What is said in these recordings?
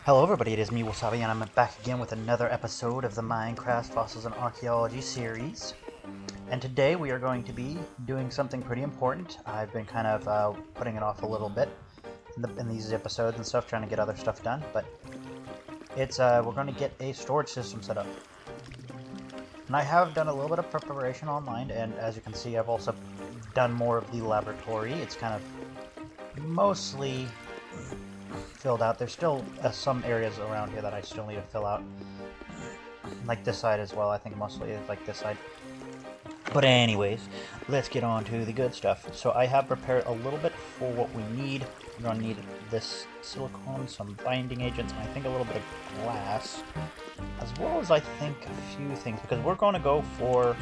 Hello everybody, it is me, Wasabi, and I'm back again with another episode of the Minecraft Fossils and Archaeology series. And today we are going to be doing something pretty important. I've been kind of putting it off a little bit in these episodes and stuff, trying to get other stuff done, but it's we're going to get a storage system set up. And I have done a little bit of preparation online, and as you can see, I've also done more of the laboratory. It's kind of mostly filled out. There's still some areas around here that I still need to fill out. Like this side as well, I think mostly it's like this side. But anyways, let's get on to the good stuff. So I have prepared a little bit for what we need. We're going to need this silicone, some binding agents, and I think a little bit of glass. As well as I think a few things, because we're going to go for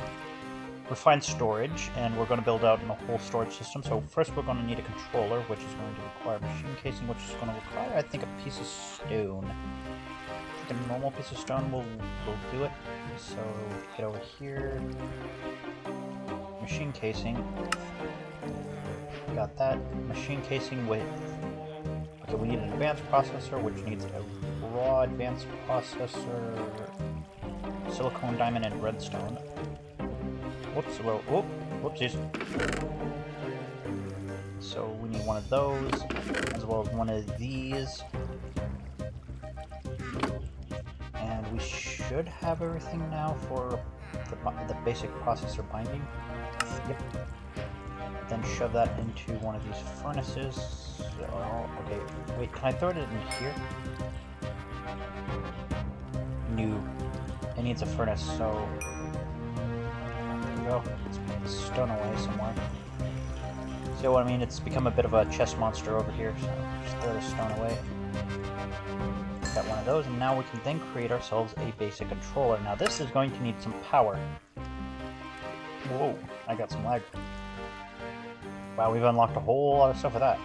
refined storage, and we're going to build out a whole storage system. So first we're going to need a controller, which is going to require machine casing, which is going to require, I think, a piece of stone. I think a normal piece of stone will do it. So get over here. Machine casing. Got that. Machine casing with... Okay, we need an advanced processor, which needs a raw advanced processor, silicone, diamond, and redstone. Whoops, whoopsies. So we need one of those, as well as one of these. And we should have everything now for the basic processor binding. Yep. Then shove that into one of these furnaces. Oh, okay. Wait, can I throw it in here? No. It needs a furnace, so... Go. Let's put the stone away somewhere. See what I mean? It's become a bit of a chest monster over here, so just throw the stone away. Got one of those, and now we can then create ourselves a basic controller. Now this is going to need some power. Whoa, I got some lag. Wow, we've unlocked a whole lot of stuff with that.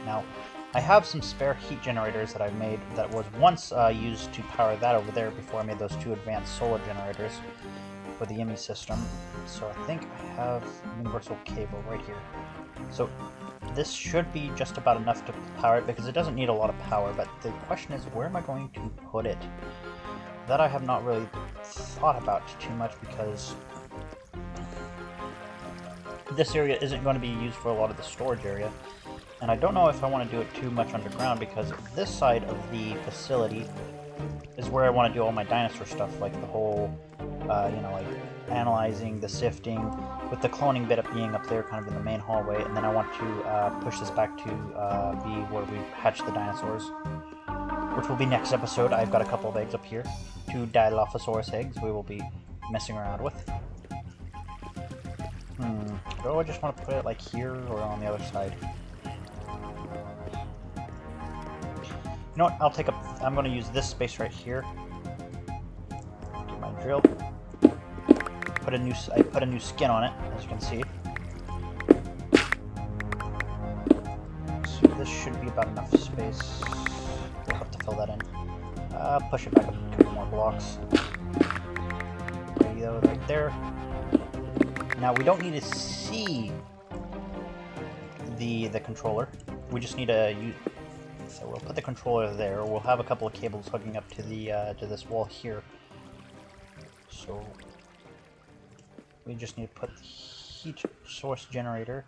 Now, I have some spare heat generators that I've made that was once used to power that over there before I made those two advanced solar generators for the IMI system. So I think I have universal cable right here. So this should be just about enough to power it, because it doesn't need a lot of power, but the question is, where am I going to put it? That I have not really thought about too much, because this area isn't going to be used for a lot of the storage area, and I don't know if I want to do it too much underground, because this side of the facility is where I want to do all my dinosaur stuff, like the whole like analyzing, the sifting, with the cloning bit up being up there kind of in the main hallway, and then I want to push this back to be where we hatch the dinosaurs, which will be next episode. I've got a couple of eggs up here, 2 Dilophosaurus eggs we will be messing around with. Do I just want to put it like here or on the other side? You know what, I'm going to use this space right here. Do my drill. I put a new skin on it, as you can see. So this should be about enough space. We'll have to fill that in. Push it back a couple more blocks. Radio right there. Now we don't need to see the controller. We just need to use. So we'll put the controller there. We'll have a couple of cables hooking up to the to this wall here. So we just need to put the heat source generator.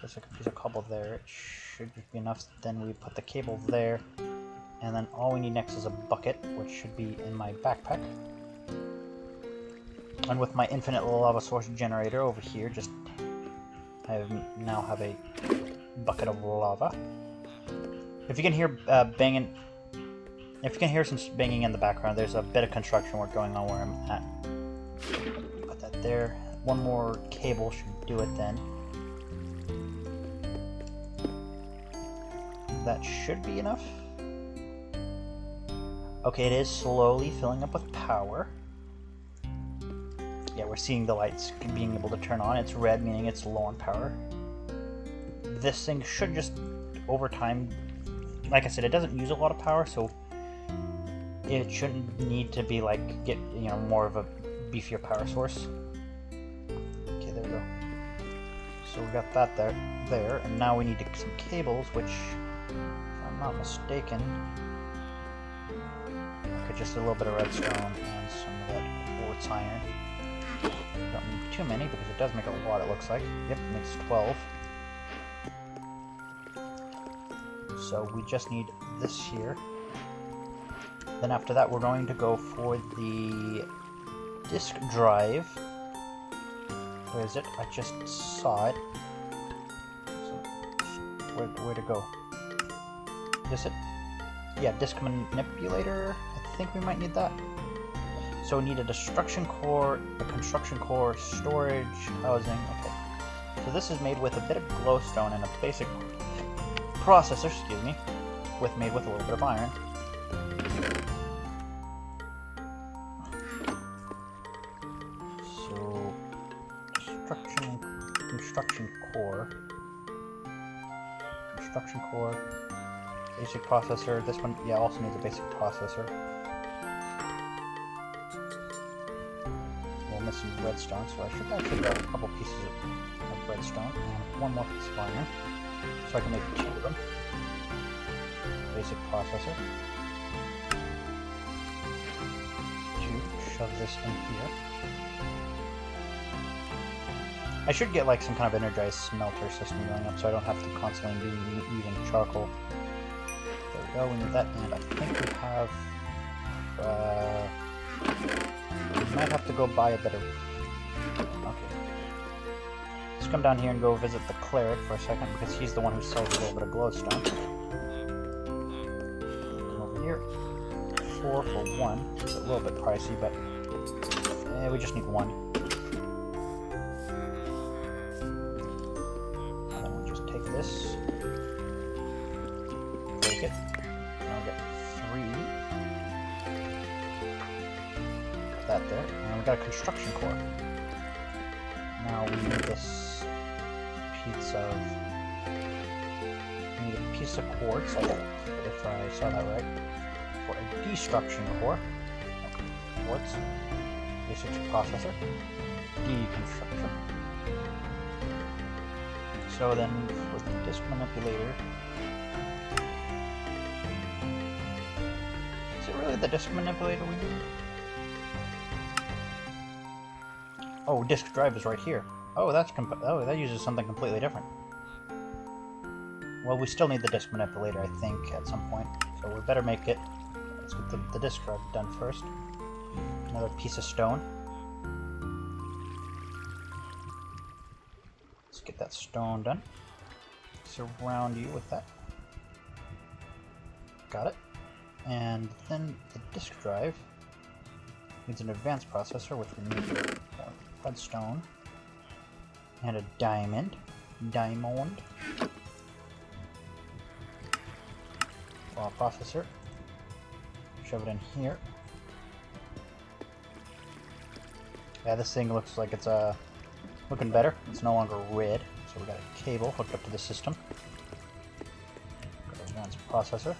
Just like a piece of cobble there. It should be enough. Then we put the cable there, and then all we need next is a bucket, which should be in my backpack. And with my infinite lava source generator over here, now have a bucket of lava. If you can hear banging, if you can hear some banging in the background, there's a bit of construction work going on where I'm at. Put that there. One more cable should do it then. That should be enough. Okay, it is slowly filling up with power. Yeah, we're seeing the lights being able to turn on. It's red, meaning it's low on power. This thing should just, over time, like I said, it doesn't use a lot of power, so it shouldn't need to be like, more of a beefier power source. Okay, there we go. So we got that there, and now we need some cables, which, if I'm not mistaken, Okay, just a little bit of redstone and some of that quartz iron. Don't need too many because it does make a lot, it looks like. Yep, it makes 12. So we just need this here. Then after that we're going to go for the disk drive. Where is it? I just saw it. So, where to go? Is it? Yeah, disk manipulator. I think we might need that. So we need a destruction core, a construction core, storage, housing. Okay. So this is made with a bit of glowstone and a basic processor, excuse me, made with a little bit of iron. So construction core, basic processor. This one, yeah, also needs a basic processor. We're missing redstone, so I should actually grab a couple pieces of redstone and one more piece of iron, so I can make 2 of them. Basic processor. 2. Shove this in here. I should get like some kind of energized smelter system going up, so I don't have to constantly be using charcoal. There we go. We need that, and I think we have. We might have to go buy a bit of. Okay. Let's come down here and go visit the cleric for a second, because he's the one who sells a little bit of glowstone. Come over here. 4 for 1. It's a little bit pricey, but we just need 1. And then we'll just take this, break it, and I'll get 3. Put that there, and we got a construction core. Now we need this piece of. We need a piece of quartz, if I saw that right, for a destruction core. Quartz, basic processor, deconstruction. So then, with the disk manipulator, is it really the disk manipulator we need? Oh, disk drive is right here. Oh, that uses something completely different. Well, we still need the disk manipulator, I think, at some point. So we better make it. Let's get the disk drive done first. Another piece of stone. Let's get that stone done. Surround you with that. Got it. And then the disk drive needs an advanced processor, which we need redstone and a diamond. Raw processor. Shove it in here. Yeah, this thing looks like it's looking better. It's no longer red, so we got a cable hooked up to the system. Got an advanced processor.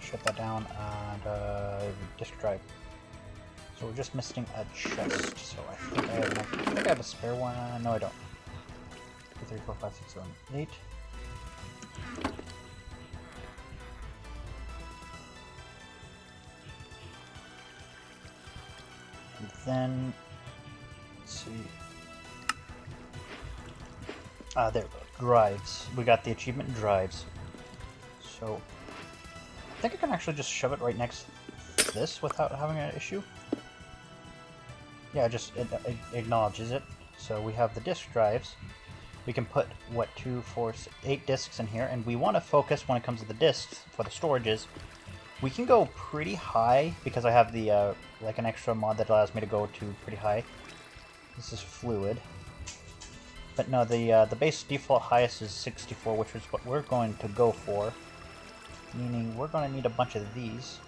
Shut that down, and disk drive. So we're just missing a chest. So I think I have a spare one. No, I don't. 2, 3, 4, 5, 6, 7, 8. And then let's see. There we go. Drives. We got the achievement drives. So I think I can actually just shove it right next to this without having an issue. Yeah, it acknowledges it. So we have the disk drives. We can put, 2, 4, 8 disks in here, and we want to focus when it comes to the disks for the storages. We can go pretty high because I have the like an extra mod that allows me to go to pretty high. This is fluid. But no, the base default highest is 64, which is what we're going to go for. Meaning we're going to need a bunch of these.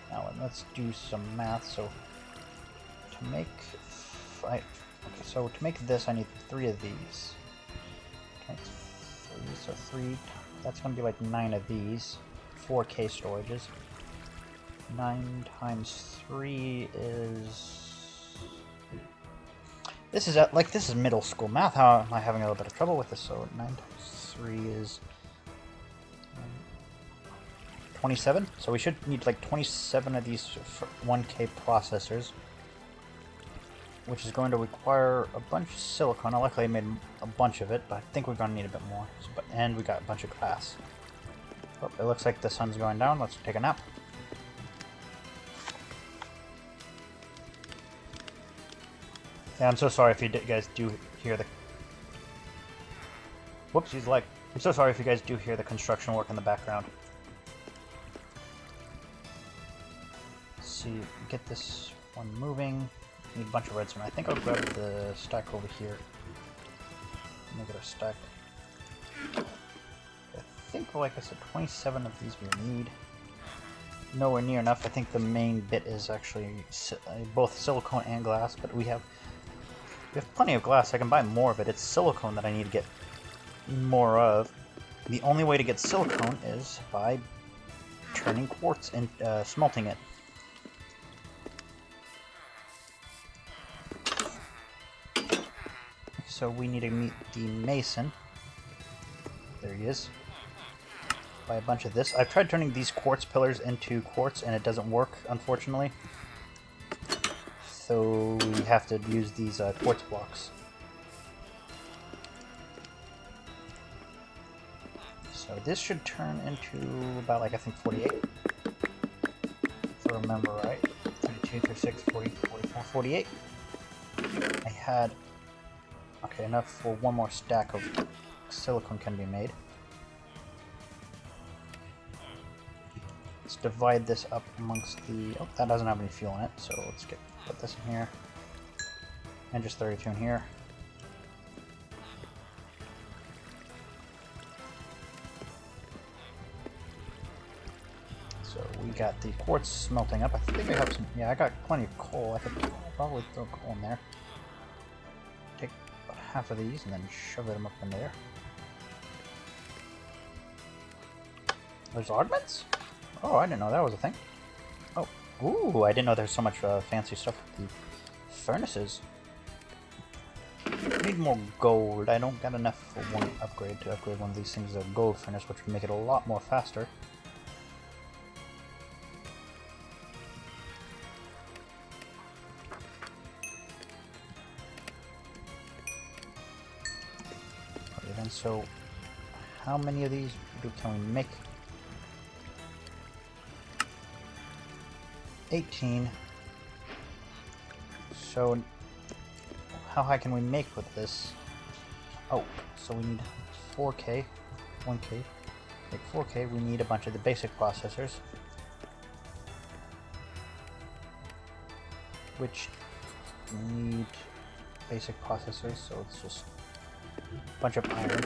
Now let's do some math. So to make this, I need 3 of these. Okay, 3, so 3. That's going to be like 9 of these. 4K storages. 9 times 3 is. This is middle school math. How am I having a little bit of trouble with this? So 9 times 3 is 27. So we should need like 27 of these 1K processors, which is going to require a bunch of silicon. Luckily I made a bunch of it, but I think we're going to need a bit more. And we got a bunch of glass. Oh, it looks like the sun's going down. Let's take a nap. Yeah, I'm so sorry if you guys do hear the... Whoops, he's like... I'm so sorry if you guys do hear the construction work in the background. Let's see, get this one moving. Need a bunch of redstone. I think I'll grab the stack over here. Make it a stack. I think, like I said, 27 of these we need. Nowhere near enough. I think the main bit is actually both silicone and glass, but we have plenty of glass. I can buy more of it. It's silicone that I need to get more of. The only way to get silicone is by turning quartz and smelting it. So we need to meet the mason. There he is. Buy a bunch of this. I've tried turning these quartz pillars into quartz and it doesn't work, unfortunately. So we have to use these quartz blocks. So this should turn into about, like, I think 48. If I remember right. 32, 36, 40, 44, 48. I had... Okay, enough for one more stack of silicone can be made. Let's divide this up amongst the... Oh, that doesn't have any fuel in it, so let's put this in here. And just 32 in here. So we got the quartz smelting up. I think I have some... Yeah, I got plenty of coal. I could probably throw coal in there. Take about half of these and then shove them up in there. There's augments? Oh, I didn't know that was a thing. Oh, ooh, I didn't know there's so much fancy stuff with the furnaces. I need more gold. I don't got enough for one upgrade to upgrade one of these things to a gold furnace, which would make it a lot more faster. Okay, then, so how many of these can we make? 18. So how high can we make with this? Oh, so we need 4K, 1K. Make 4K, we need a bunch of the basic processors, which need basic processors, so it's just a bunch of iron.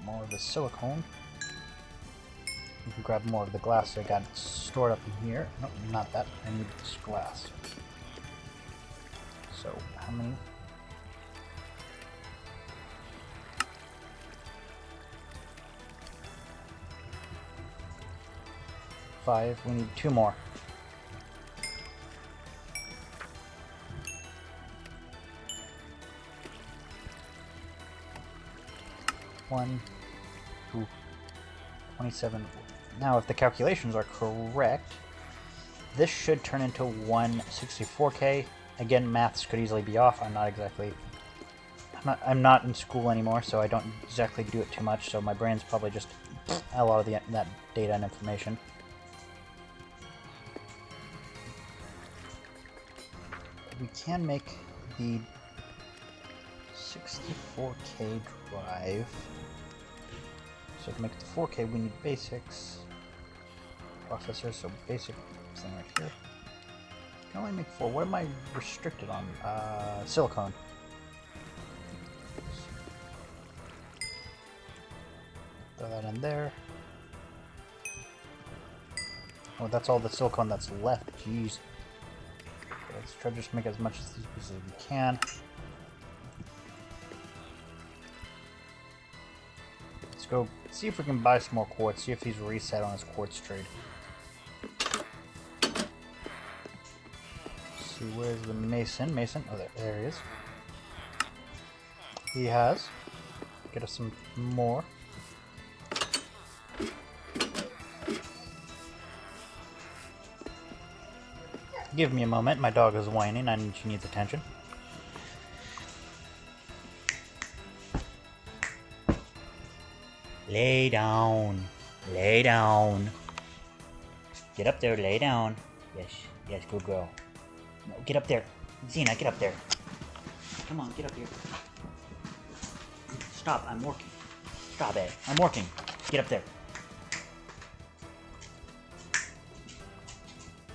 More of the silicone. We can grab more of the glass I got stored up in here. No, not that. I need this glass. So, how many? Five. We need 2 more. One, 2, 27. Now, if the calculations are correct, this should turn into 164K. Again, maths could easily be off. I'm not in school anymore, so I don't exactly do it too much. So my brain's probably just a lot of that data and information. We can make the 64K drive. So to make the 4K, we need basics. Processor, so basic thing right here. I can only make 4. What am I restricted on? Silicone. Throw that in there. Oh, that's all the silicone that's left. Jeez. Let's try to just make as much of these pieces as we can. Let's go see if we can buy some more quartz, see if he's reset on his quartz trade. See, where's the mason? Mason, oh, there he is. He has. Get us some more. Give me a moment, my dog is whining, she needs attention. Lay down. Lay down. Get up there, lay down. Yes, yes, good girl. No, get up there. Xena, get up there. Come on, get up here. Stop, I'm working. Stop it, I'm working. Get up there.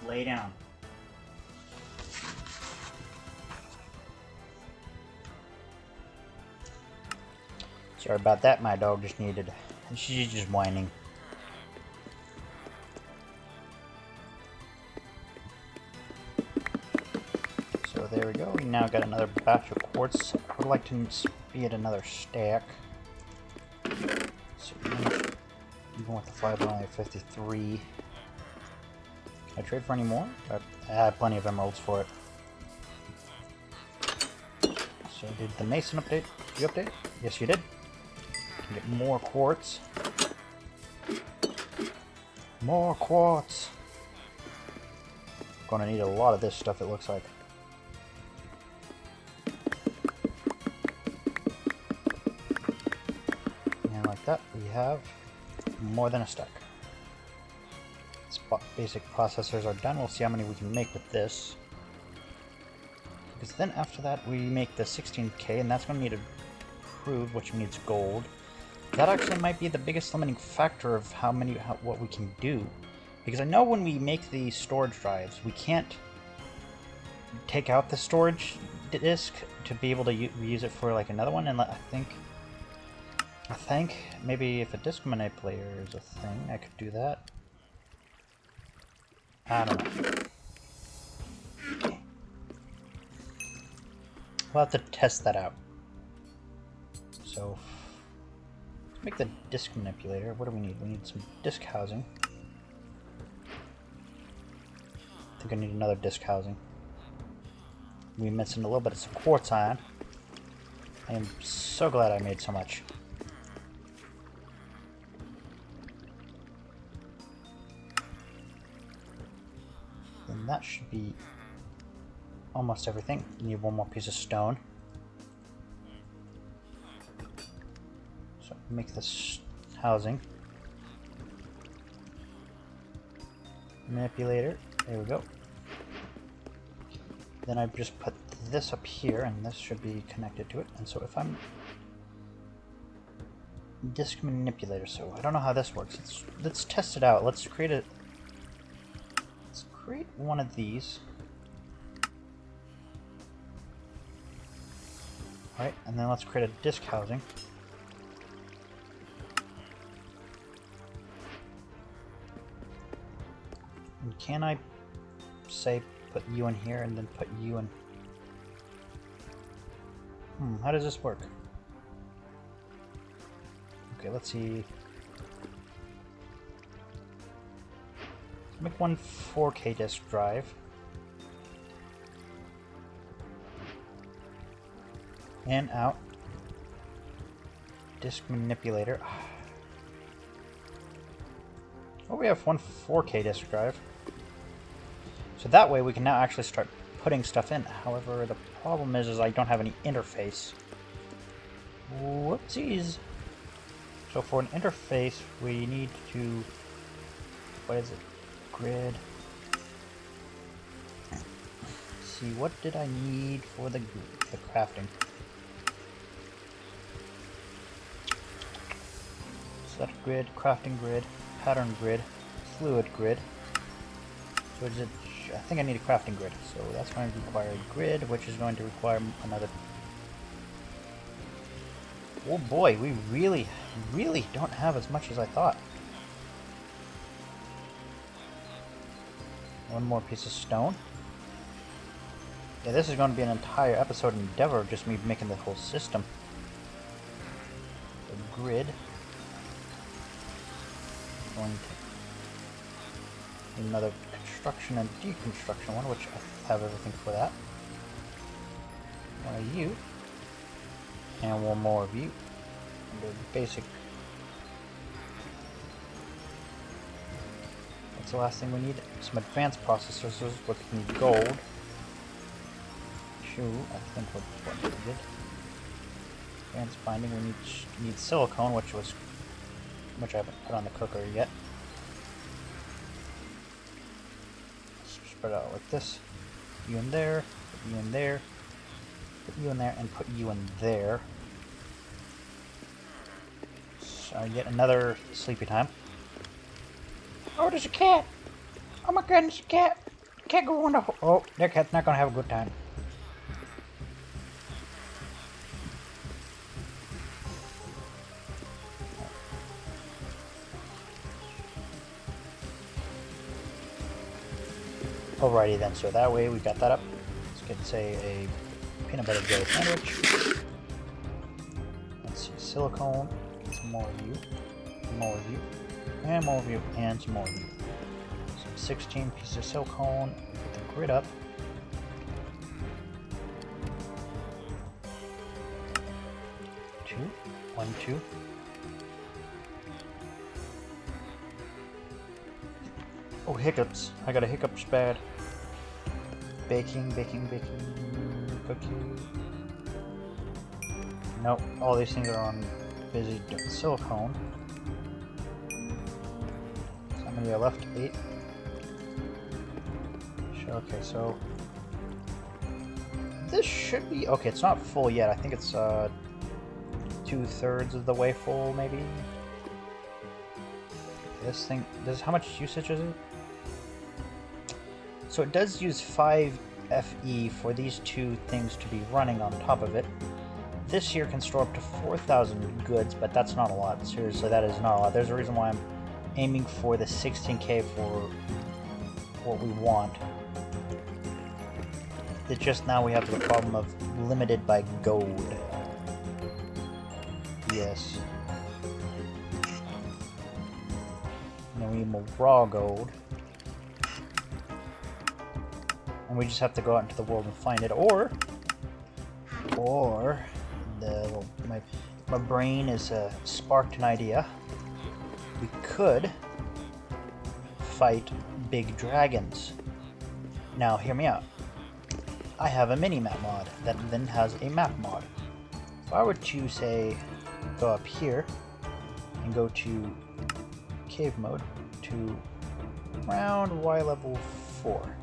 Lay down. Sorry about that, my dog just needed... She's just whining. So there we go, we now got another batch of quartz. I would like to speed another stack. So even with the fiber only 53. Can I trade for any more? I have plenty of emeralds for it. So did the mason update? Did you update? Yes, you did. Get more quartz. More quartz. Gonna need a lot of this stuff, it looks like. And like that, we have more than a stack. Basic processors are done. We'll see how many we can make with this. Because then after that, we make the 16K, and that's going to need improved, which needs gold. That actually might be the biggest limiting factor of what we can do. Because I know when we make the storage drives, we can't take out the storage disk to be able to use it for like another one. And I think maybe if a disk manipulator is a thing, I could do that. I don't know. We'll have to test that out. So, let's make the disk manipulator. What do we need? We need some disk housing. I think I need another disk housing. We're missing a little bit of some quartz iron. I am so glad I made so much. And that should be almost everything. You need one more piece of stone. So make this housing. Manipulator. There we go. Then I just put this up here, and this should be connected to it. And so if I'm disk manipulator, so I don't know how this works. Let's test it out. Let's create one of these. Alright, and then let's create a disk housing. And can I say put you in here and then put you in? How does this work? Okay, let's see. Make one 4K disk drive. And out. Disk manipulator. Oh, we have one 4K disk drive. So that way we can now actually start putting stuff in. However, the problem is I don't have any interface. Whoopsies. So for an interface, we need to... What is it? Grid. Let's see, what did I need for the crafting? Select grid, crafting grid, pattern grid, fluid grid. So is it, I think I need a crafting grid. So that's going to require a grid, which is going to require another. Oh boy, we really don't have as much as I thought. One more piece of stone. Yeah, this is going to be an entire episode endeavor of just me making the whole system. The grid. going to need another construction and deconstruction one, which I have everything for that. One of you, and one more of you. The basic. What's the last thing we need? Some advanced processors, which we need gold. 2, I think what we did. Advanced binding, we need silicone, which I haven't put on the cooker yet. Spread out like this. Put you in there, put you in there, put you in there, and put you in there. So yet another sleepy time. Oh, there's a cat! Oh my goodness, a cat! Cat go on the hole. Oh, that cat's not gonna have a good time. Alrighty then, so that way we got that up. Let's get, say, a peanut butter jelly sandwich. Let's see, silicone. Get some more of you. More of you. And more of you. And some more of you. So 16 pieces of silicone. Put the grid up. Two. 1, 2. Oh, hiccups. I got a hiccups bad. Baking, cookie. Nope, all these things are on busy doing silicone. So how many are left? 8. Okay, so this should be okay. It's not full yet. I think it's 2/3 of the way full, maybe. This thing, how much usage is it? So it does use 5 FE for these 2 things to be running on top of it. This here can store up to 4,000 goods, but that's not a lot. Seriously, that is not a lot. There's a reason why I'm aiming for the 16K for what we want. It's just now we have the problem of limited by gold. Yes. And then we need more raw gold. And we just have to go out into the world and find it, or my brain is sparked an idea. We could fight big dragons. Now, hear me out. I have a mini-map mod that then has a map mod. If I were to, say, go up here and go to cave mode to around Y level 4.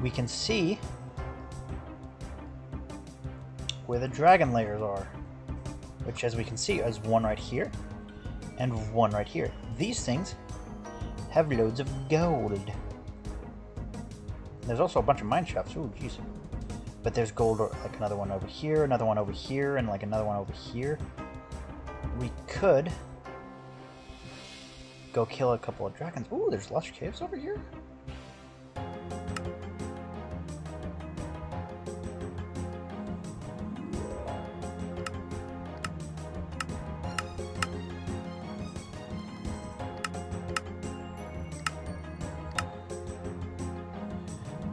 We can see where the dragon layers are, which, as we can see, is one right here and one right here. These things have loads of gold. There's also a bunch of mine shafts. Ooh, jeez. But there's gold, like another one over here, another one over here, and like another one over here. We could go kill a couple of dragons. Ooh, there's lush caves over here.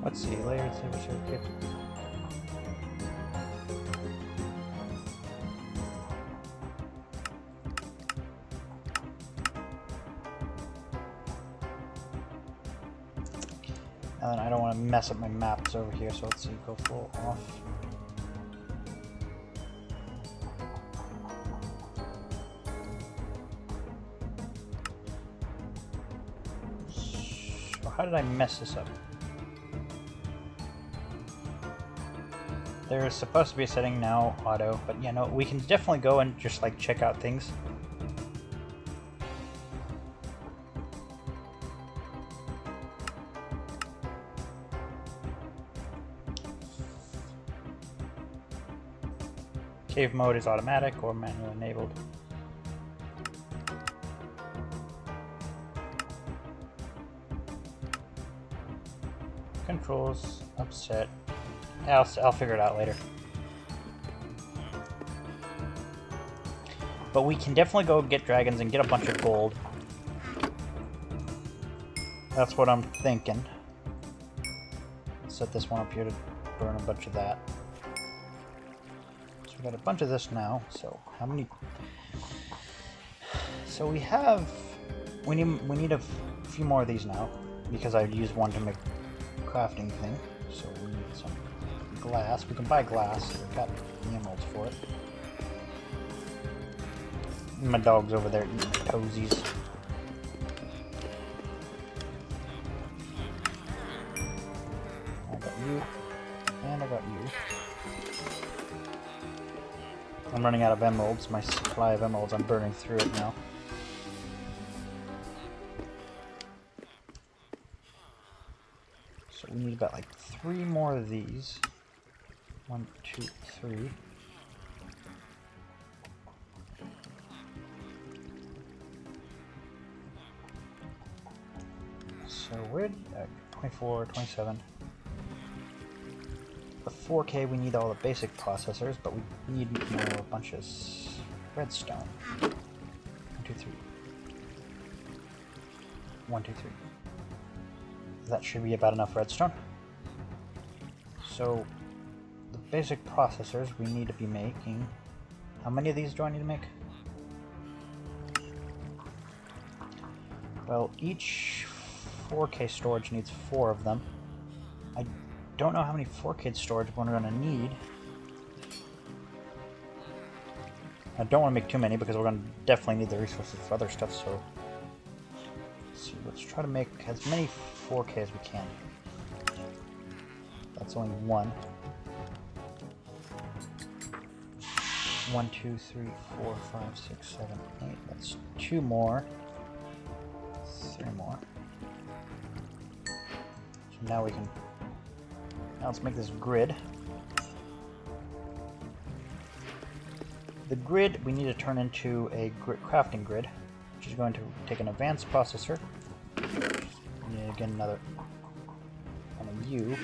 Let's see, layered silver circuit. And then I don't want to mess up my maps over here, so let's see, go full off. So how did I mess this up? There's supposed to be a setting now, auto, but yeah, no, we can definitely go and just like check out things. Cave mode is automatic or manual enabled. Controls, upset. I'll figure it out later. But we can definitely go get dragons and get a bunch of gold. That's what I'm thinking. Set this one up here to burn a bunch of that. So we got a bunch of this now. So how many? So we have. We need a few more of these now because I used one to make a crafting thing. So we need some glass. We can buy glass. We've got the emeralds for it. My dog's over there eating toesies. I got you, and I got you. I'm running out of emeralds. My supply of emeralds, I'm burning through it now. So we need about like 3 more of these. 1, 2, 3. So we're at 24, 27. The 4K we need all the basic processors, but we need more a bunch of redstone. 1, 2, 3. 1, 2, 3. That should be about enough redstone. So the basic processors we need to be making. How many of these do I need to make? Well, each 4K storage needs 4 of them. I don't know how many 4K storage we're going to need. I don't want to make too many because we're going to definitely need the resources for other stuff, so let's see, let's try to make as many 4K as we can. That's only 1. 1, 2, 3, 4, 5, 6, 7, 8. That's 2 more. 3 more. So now we can. Now let's make this grid. The grid we need to turn into a crafting grid, which is going to take an advanced processor. We need to get another one of you.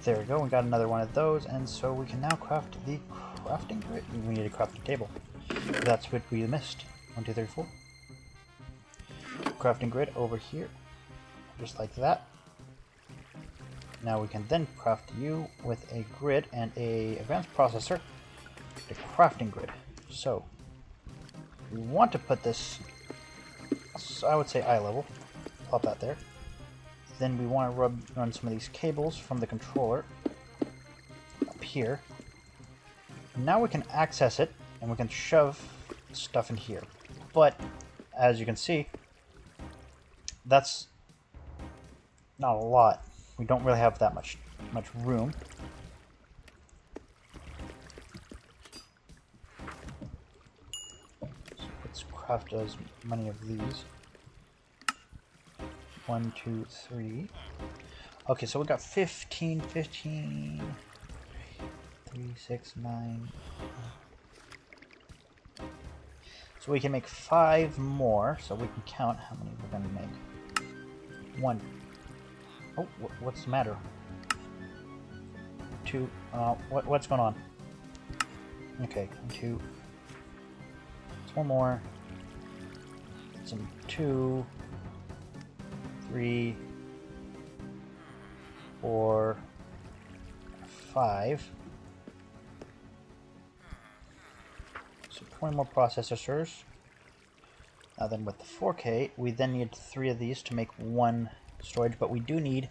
There we go, we got another one of those, and so we can now craft the crafting grid. We need to craft a table. That's what we missed. 1, 2, 3, 4. Crafting grid over here, just like that. Now we can then craft you with a grid and a advanced processor, the crafting grid. So we want to put this, I would say eye level. Pop that there. Then we want to run some of these cables from the controller up here. Now we can access it, and we can shove stuff in here. But, as you can see, that's not a lot. We don't really have that much room. So let's craft as many of these. 1, 2, 3. Okay, so we got 15, 3, 6, 9. So we can make 5 more, so we can count how many we're going to make. 1. Oh, what's the matter? 2. What's going on? Okay, 2. It's 1 more. Some 2. 3, 4, 5. So 20 more processors. Now then with the 4K, we then need 3 of these to make 1 storage, but we do need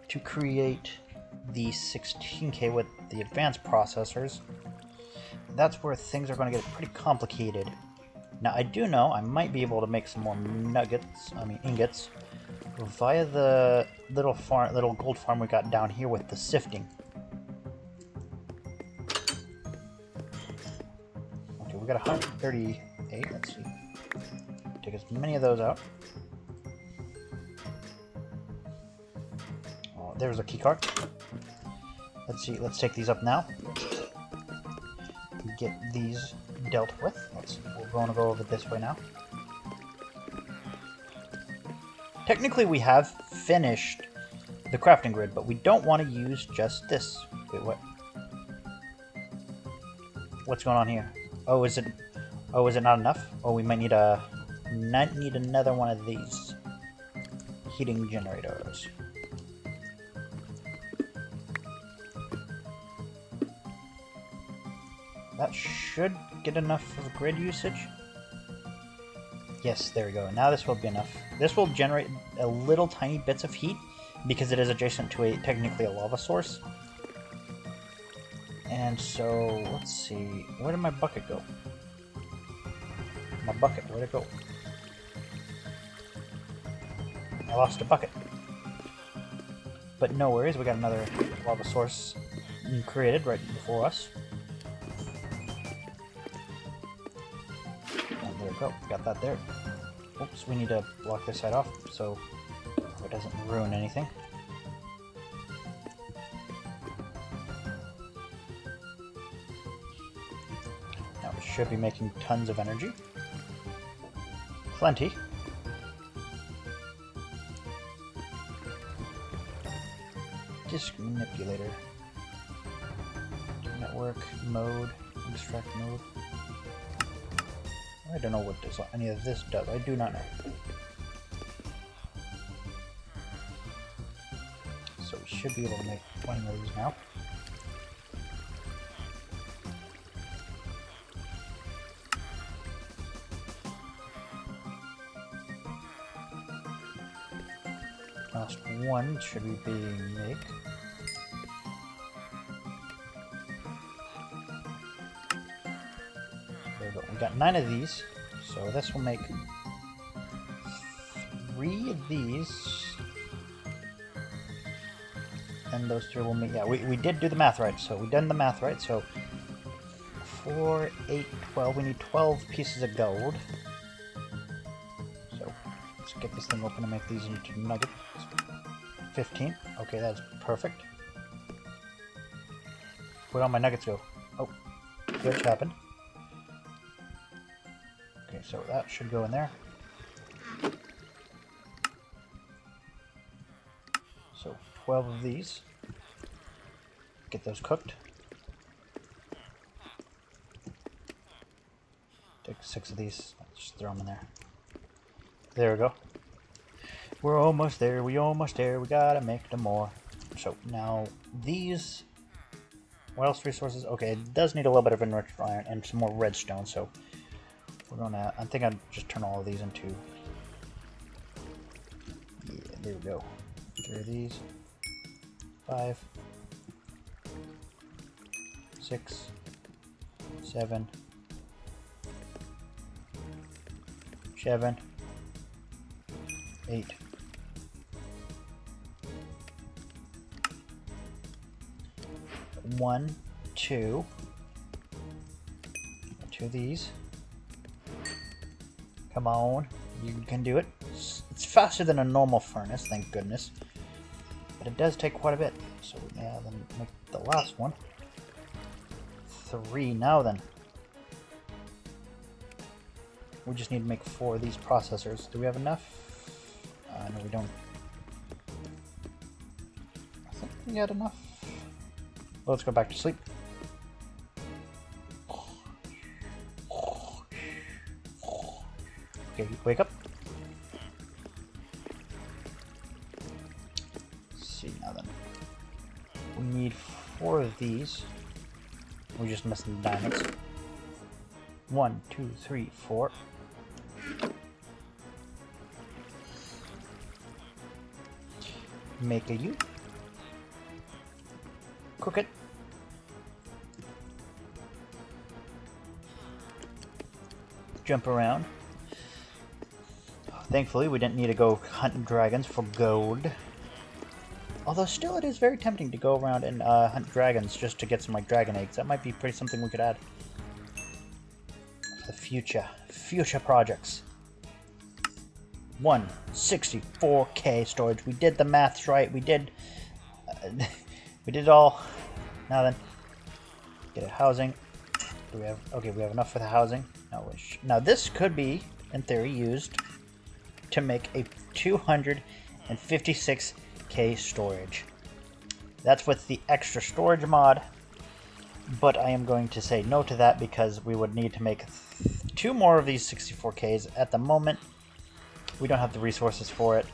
to create the 16K with the advanced processors. That's where things are going to get pretty complicated. Now I do know I might be able to make some more ingots, via the little gold farm we got down here with the sifting. Okay, we got 138. Let's see. Take as many of those out. Oh, there's a keycard. Let's see. Let's take these up now. Get these dealt with. Let's see. We'll we're going to go over this way now. Technically, we have finished the crafting grid, but we don't want to use just this. Wait, what? What's going on here? Oh, is it not enough? Oh, we might need another one of these heating generators. That should get enough of grid usage. Yes, there we go. Now this will be enough. This will generate a little tiny bits of heat because it is adjacent to technically a lava source. And so, let's see. Where did my bucket go? My bucket, where'd it go? I lost a bucket. But no worries, we got another lava source created right before us. And there we go, got that there. Oops, we need to block this side off so it doesn't ruin anything. Now we should be making tons of energy. Plenty. Disk manipulator. Network mode. Extract mode. I don't know what any of this does. I do not know. So we should be able to make 20 of these now. Last one should be being made. There we go. We got 9 of these, so this will make 3 of these, and those 3 will make. Yeah, we did do the math right. So we done the math right. So 4, 8, 12. We need 12 pieces of gold. So let's get this thing open and make these into nuggets. 15. Okay, that's perfect. Where'd all my nuggets go? Oh, glitch happened. Okay, so that should go in there. So 12 of these. Get those cooked. Take 6 of these. Just throw them in there. There we go. We're almost there, we gotta make them more. So now these, what else resources? Okay, it does need a little bit of enriched iron and some more redstone, so we're gonna, I think I'll just turn all of these into, yeah, there we go. 3 of these, 5, 6, 7, 7, 8. 1, 2. 2 of these. Come on, you can do it. It's faster than a normal furnace, thank goodness. But it does take quite a bit. So yeah, then make the last one. 3 now then. We just need to make 4 of these processors. Do we have enough? No, we don't. I think we got enough. Well, let's go back to sleep. Okay, wake up. Let's see now then. We need 4 of these. We're just missing the diamonds. 1, 2, 3, 4. Make a U. Cook it. Jump around. Thankfully, we didn't need to go hunting dragons for gold. Although still it is very tempting to go around and hunt dragons just to get some like dragon eggs. That might be pretty something we could add for the future projects. 164K storage. We did the maths right. We did it all. Now then, get a housing. Do we have? Okay, we have enough for the housing. Now this could be, in theory, used to make a 256K storage. That's with the extra storage mod, but I am going to say no to that because we would need to make 2 more of these 64Ks. At the moment, we don't have the resources for it,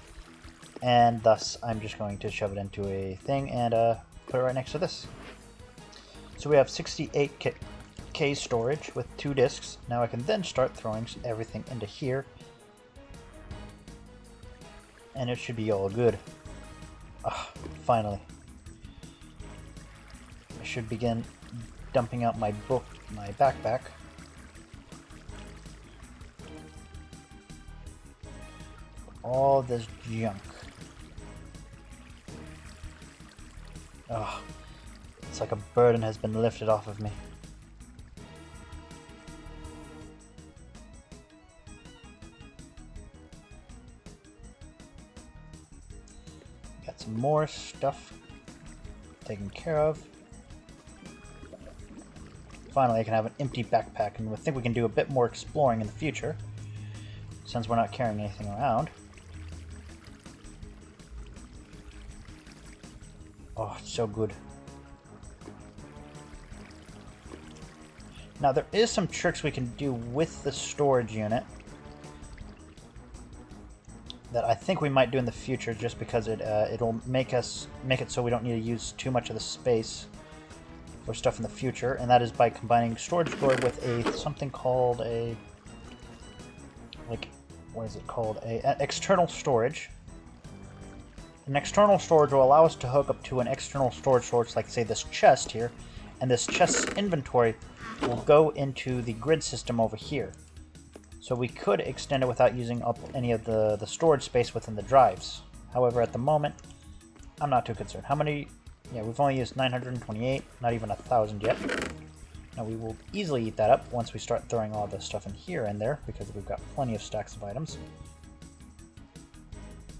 and thus I'm just going to shove it into a thing and put it right next to this. So we have 68K storage with 2 disks. Now I can then start throwing everything into here, and it should be all good. Finally. I should begin dumping out my backpack. All this junk. It's like a burden has been lifted off of me. Got some more stuff taken care of. Finally, I can have an empty backpack, and I think we can do a bit more exploring in the future, since we're not carrying anything around. Oh, it's so good. Now, there is some tricks we can do with the storage unit that I think we might do in the future, just because it'll make it so we don't need to use too much of the space for stuff in the future, and that is by combining storage door with something called an external storage. An external storage will allow us to hook up to an external storage source, like say this chest here, and this chest's inventory will go into the grid system over here. So we could extend it without using up any of the storage space within the drives. However, at the moment, I'm not too concerned. How many? Yeah, we've only used 928, not even 1,000 yet. Now we will easily eat that up once we start throwing all the stuff in here and there, because we've got plenty of stacks of items.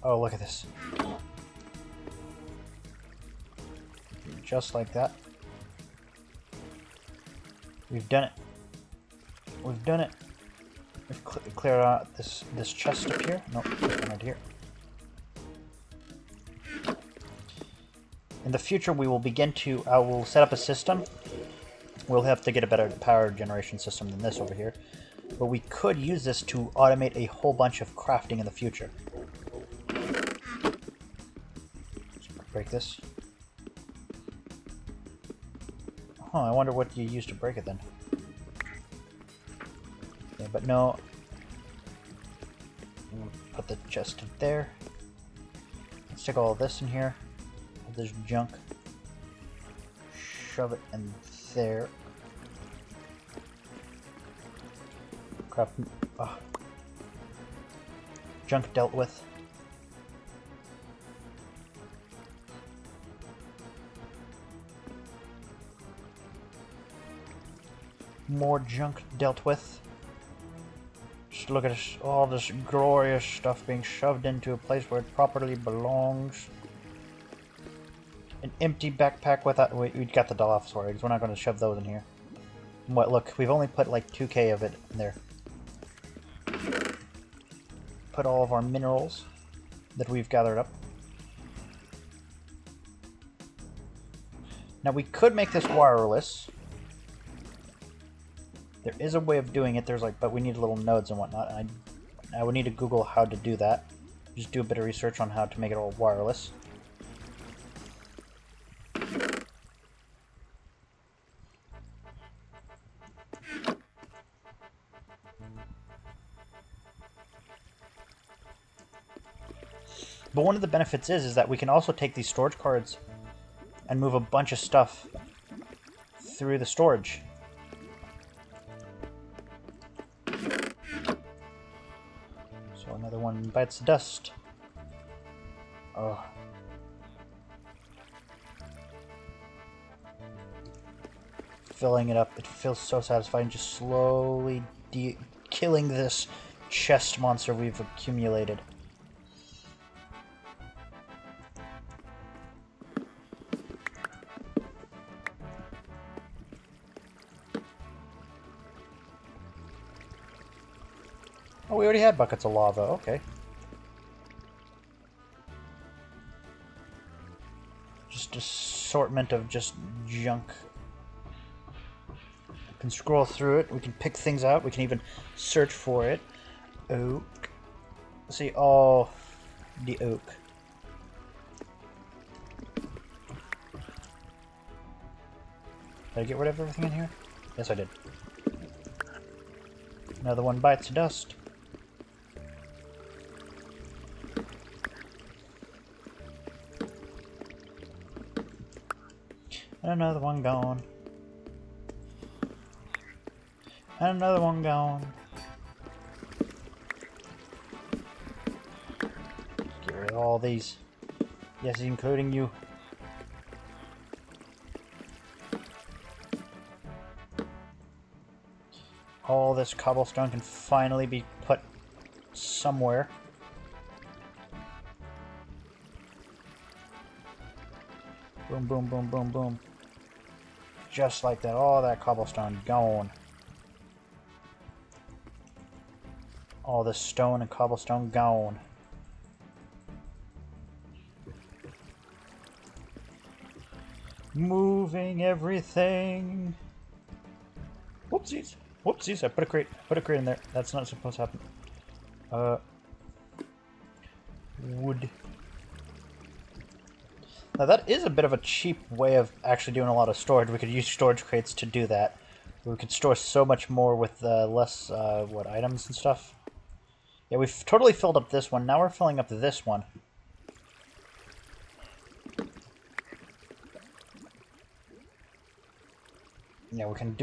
Oh, look at this. Just like that. We've done it. We've done it. We've cleared out this chest up here. Nope, this one right here. In the future, we will begin to... we'll set up a system. We'll have to get a better power generation system than this over here. But we could use this to automate a whole bunch of crafting in the future. Let's break this. Huh, I wonder what you use to break it then. Yeah, but no. We'll put the chest in there. Let's take all of this in here. All this junk. Shove it in there. Crap. Junk dealt with. More junk dealt with. Just look at all this glorious stuff being shoved into a place where it properly belongs. An empty backpack without... we got the Dilophosaur eggs. We're not going to shove those in here. What? Look, we've only put like 2K of it in there. Put all of our minerals that we've gathered up. Now we could make this wireless. There is a way of doing it. There's like, but we need little nodes and whatnot. And I would need to Google how to do that. Just do a bit of research on how to make it all wireless. But one of the benefits is that we can also take these storage cards and move a bunch of stuff through the storage. So another one bites the dust. Oh. Filling it up. It feels so satisfying, just slowly killing this chest monster we've accumulated. Oh, we already had buckets of lava. Okay. Just assortment of just junk. We can scroll through it. We can pick things out. We can even search for it. Oak. See, all the oak. Did I get rid of everything in here? Yes, I did. Another one bites the dust. And another one gone. And another one gone. Get rid of all these. Yes, including you. All this cobblestone can finally be put somewhere. Boom, boom, boom, boom, boom. Just like that. All that cobblestone gone. All this stone and cobblestone gone. Moving everything. Whoopsies. Whoopsies, I put a crate in there. That's not supposed to happen. Wood. Now that is a bit of a cheap way of actually doing a lot of storage. We could use storage crates to do that. We could store so much more with less, items and stuff. Yeah, we've totally filled up this one. Now we're filling up this one. Yeah, we can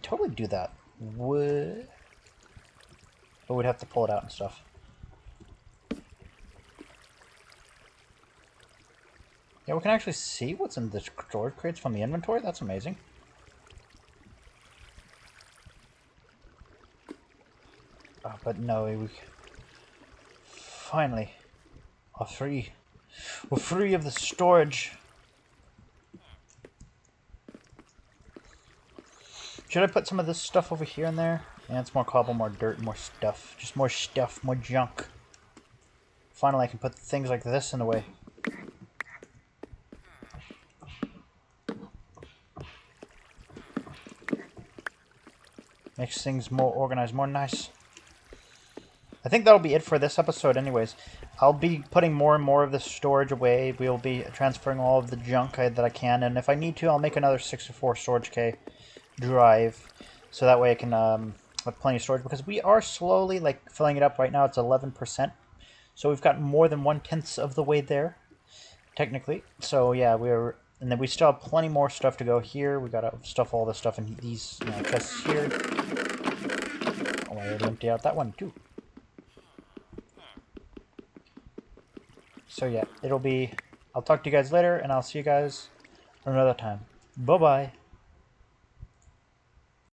totally do that. What? But we'd have to pull it out and stuff. Yeah, we can actually see what's in the storage crates from the inventory. That's amazing. But no, we finally are free. We're free of the storage. Should I put some of this stuff over here and there? Yeah, it's more cobble, more dirt, more stuff. Just more stuff, more junk. Finally, I can put things like this in the way. Makes things more organized, more nice. I think that'll be it for this episode anyways. I'll be putting more and more of this storage away. We'll be transferring all of the junk that I can, and if I need to, I'll make another 64 storage K drive, so that way I can have plenty of storage, because we are slowly filling it up. Right now it's 11%, so we've got more than 1/10 of the way there, technically. So yeah, and then we still have plenty more stuff to go here. We gotta stuff all this stuff in these chests here. Oh, I already emptied out that one too. So yeah, I'll talk to you guys later, and I'll see you guys another time. Bye-bye.